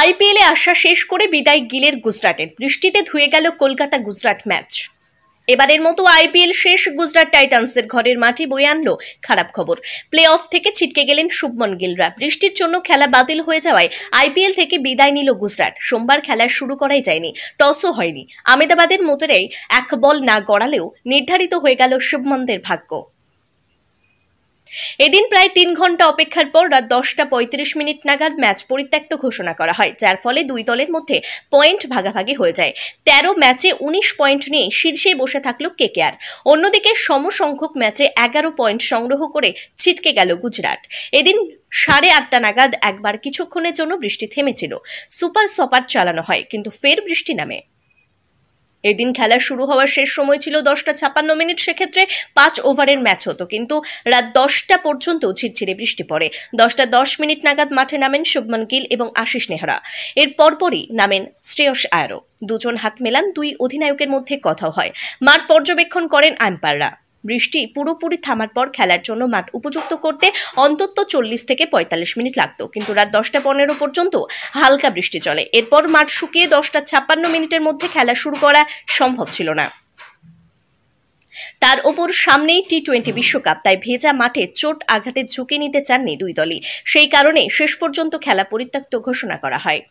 আইপিএলে আসা শেষ করে বিদায় গিলের গুজরাটের। বৃষ্টিতে ধুয়ে গেল কলকাতা গুজরাট ম্যাচ। এবারের মতো আইপিএল শেষ গুজরাট টাইটান্সের ঘরের মাঠে বয়ে আনলো খারাপ খবর। প্লে অফ থেকে ছিটকে গেলেন শুভমন গিলরা। বৃষ্টির জন্য খেলা বাতিল হয়ে যাওয়ায় আইপিএল থেকে বিদায় নিল গুজরাট। সোমবার খেলা শুরু করাই যায়নি, টসও হয়নি। আহমেদাবাদের মোটেরাই এক বল না গড়ালেও নির্ধারিত হয়ে গেল শুভমনদের ভাগ্য। এদিন প্রায় 3 ঘন্টা অপেক্ষার পর রাত 10:35 নাগাদ ম্যাচ পরিত্যক্ত ঘোষণা করা হয়, যার ফলে দুই দলের মধ্যে পয়েন্ট ভাগাভাগি হয়ে যায়। 13 ম্যাচে 19 পয়েন্ট নিয়ে শীর্ষে বসে থাকল কেকেআর। অন্যদিকে সমসংখ্যক ম্যাচে 11 পয়েন্ট সংগ্রহ করে ছিটকে গেল গুজরাট। এদিন 8:30 নাগাদ একবার কিছুক্ষণের জন্য বৃষ্টি থেমেছিল। সুপার সপার চালানো হয়, কিন্তু ফের বৃষ্টি নামে। এদিন খেলা শুরু হওয়ার শেষ সময় ছিল 10:56। সেক্ষেত্রে 5 ওভারের ম্যাচ হতো, কিন্তু রাত 10টা পর্যন্ত ঝিরঝিরে বৃষ্টি পড়ে। 10:10 নাগাদ মাঠে নামেন শুভমন গিল এবং আশিস নেহরা। এর পরপরই নামেন শ্রেয়স আয়ারও। দুজন হাত মেলান, দুই অধিনায়কের মধ্যে কথাও হয়। মাঠ পর্যবেক্ষণ করেন আম্পায়াররা। বৃষ্টি পুরোপুরি থামার পর খেলার জন্য মাঠ উপযুক্ত করতে অন্তত 40 থেকে 45 মিনিট লাগতো, কিন্তু রাত 10:15 পর্যন্ত হালকা বৃষ্টি চলে। এরপর মাঠ শুকিয়ে 10:56 মধ্যে খেলা শুরু করা সম্ভব ছিল না। তার ওপর সামনেই টি-20 বিশ্বকাপ, তাই ভেজা মাঠে চোট আঘাতের ঝুঁকি নিতে চাননি দুই দলই। সেই কারণে শেষ পর্যন্ত খেলা পরিত্যক্ত ঘোষণা করা হয়।